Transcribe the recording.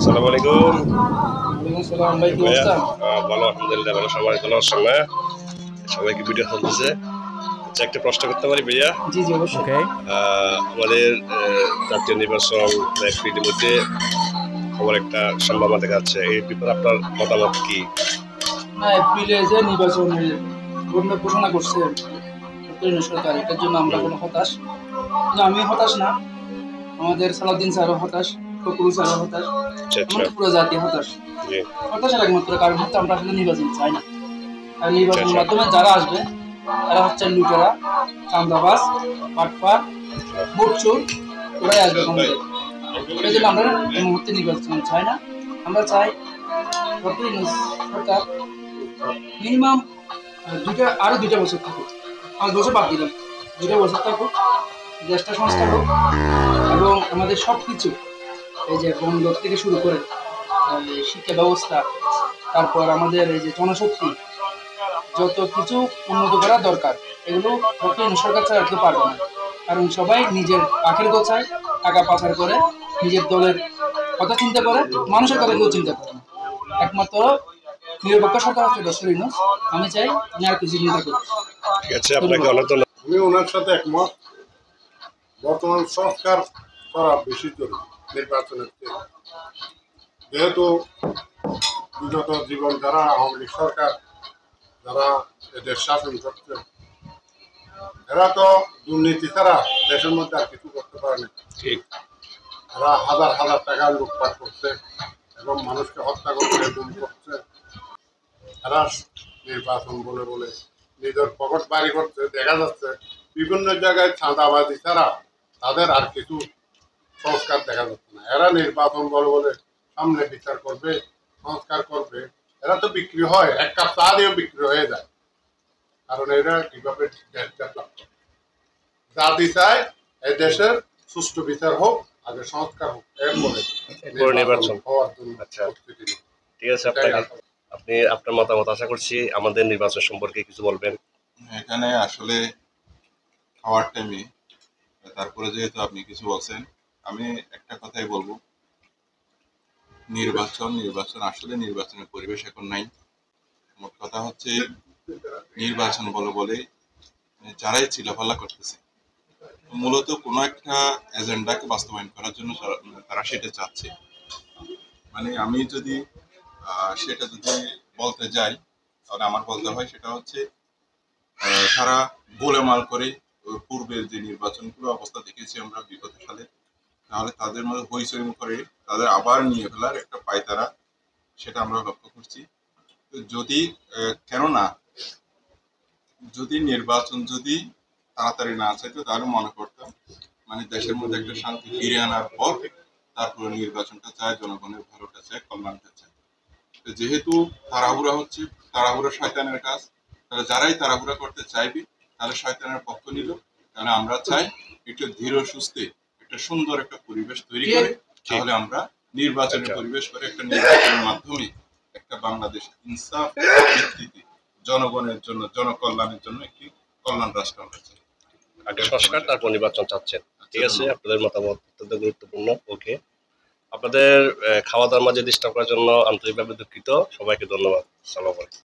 আসসালামু আলাইকুম। ওয়ালাইকুম আসসালাম ভাই, কি ভাইয়া অবস্থা? ভালো, আলহামদুলিল্লাহ ভালো। সবাই ভালো আছেন না? সবাইকে ভিডিও চলতেছে। আচ্ছা, একটা প্রশ্ন করতে পারি ভাইয়া? জি জি অবশ্যই। আমাদের জাতীয় নির্বাচন এপ্রিলের মধ্যে হওয়ার একটা সম্ভাবনা দেখা যাচ্ছে। এই ব্যাপারে আপনার মতামত কি? না, এপ্রিলে যে নির্বাচনের ঘোষণা করছে তৎকালীন সরকার, এটার জন্য আমরা কোনো হতাশ, কিন্তু আমি হতাশ না, আমাদের সালাউদ্দিন স্যারও হতাশ, ফখরুল স্যারও হতাশ, আচ্ছা আচ্ছা। এমনকি পুরো জাতি হতাশ। জি। হতাশার একমাত্র কারণ হচ্ছে আমরা আসলে নির্বাচন চাই না। আর আচ্ছা নির্বাচনের আচ্ছা। মাধ্যমে যারা আসবে তারা হচ্ছে লুটেরা, চাঁদাবাজ, বাটপার, ভোটচোর, ওরাই আসবে ক্ষমতায়। এই জন্য আমরা এই মুহূর্তে নির্বাচন চাই না। আমরা চাই সরকার মিনিমাম আরো দুইটা বছর থাকুক, 5 বছর বাদ দিলাম, 2টা বছর থাকুক, দেশটা সংস্কার হোক, এবং আমাদের সবকিছু, এই যে বন্দর থেকে শুরু করে শিক্ষা ব্যবস্থা, তারপর আমাদের এই যে জনশক্তি, যত কিছু উন্নত করা দরকার, এগুলো বর্তমান সরকার ছাড়া কেউ পারবে না। কারণ সবাই নিজের আখের গোছায় টাকা পাচার করে, নিজের দলের কথা চিন্তা করে, মানুষের কথা কেউ চিন্তা করে না। একমাত্র নিরপেক্ষ সরকার হচ্ছে ডক্টর ইউনূস। আমি চাই উনি আর কিছু চিন্তা করুন। ঠিক আছে, আপনাকে অনেক ধন্যবাদ। আমি ওনার সাথে একমত। বর্তমান সংস্কার করা বেশি জরুরি নির্বাচনের চেয়ে। যেহেতু বিগত জীবন যারা আওয়ামী লীগ সরকার যারা এদের শাসন করছে, এরা তো দুর্নীতি ছাড়া দেশের মধ্যে আর কিছু করতে পারেনি। ঠিক। এরা হাজার হাজার টাকা লুটপাট করছে এবং মানুষকে হত্যা করছে, গুম করছে। এরা নির্বাচন বলে বলে নিজের পকেট বাড়ি করছে। দেখা যাচ্ছে বিভিন্ন জায়গায় চাঁদাবাজি ছাড়া তাদের আর কিছু সংস্কার দেখা যাচ্ছে না। এরা নির্বাচন বলে বলে সামনে বিচার করবে, সংস্কার করবে। এরা তো বিক্রি হয়, এক কাপ চা দিয়েও বিক্রি হয়ে যায়। কারণ এরা কিভাবে দেশ ডেভেলপ করে। জাতি চায় এই দেশের সুষ্ঠু বিচার হোক, আগে সংস্কার হোক, এরপরে নির্বাচন হওয়ার জন্য আচ্ছা প্রস্তুতি নিক। ঠিক আছে। আপনি আপনার মতামত আশা করছি। আমাদের নির্বাচন সম্পর্কে কিছু বলবেন? এখানে আসলে খাওয়ার টাইমে, তারপরে যেহেতু আপনি কিছু বলছেন, আমি একটা কথাই বলবো, নির্বাচন আসলে নির্বাচনের পরিবেশ এখন নাই। মোট কথা হচ্ছে নির্বাচন বলে বলে যারাই চিলাফাল্লা করতেছে, মূলত কোনো একটা এজেন্ডাকে বাস্তবায়ন করার জন্য তারা সেটা চাচ্ছে। মানে আমি যদি সেটা যদি বলতে যাই, তাহলে আমার বলতে হয় সেটা হচ্ছে তারা গোলেমাল করে পূর্বের যে নির্বাচনগুলো অবস্থা দেখেছি আমরা বিগত সালে, তাহলে তাদের মধ্যে হইচই করে তাদের আবার নিয়ে ফেলার একটা পায়তারা, সেটা আমরা লক্ষ্য করছি। যদি কেননা যদি নির্বাচন যদি তাড়াতাড়ি না চাইতো, তাহলে মনে করতাম মানে দেশের মধ্যে একটা শান্তি ফিরে আনার পর তারপরে নির্বাচনটা চায়, জনগণের ভালোটা চায়, কল্যাণটা চায়। যেহেতু তাড়াহুড়া হচ্ছে, তাড়াহুড়া শয়তানের কাজ, তাহলে যারাই তাড়াহুড়া করতে চাইবে তাহলে শয়তানের পক্ষ নিল। তাহলে আমরা চাই একটু ধীর সুস্থে একটা সুন্দর একটা পরিবেশ তৈরি করে, তাহলে আমরা নির্বাচনের পরিবেশ করে একটা নির্বাচনের মাধ্যমে একটা বাংলাদেশ ইনসাফ ভিত্তিতে জনগণের জন্য, জনকল্যাণের জন্য একটি কল্যাণ রাষ্ট্র আমরা চাই। আগে সংস্কার, তারপর নির্বাচন চাচ্ছেন। ঠিক আছে, আপনাদের মতামত অত্যন্ত গুরুত্বপূর্ণ। ওকে, আপনাদের খাওয়া দাওয়ার মাঝে ডিস্টার্ব করার জন্য আন্তরিকভাবে দুঃখিত। সবাইকে ধন্যবাদ। সালাম আলাইকুম।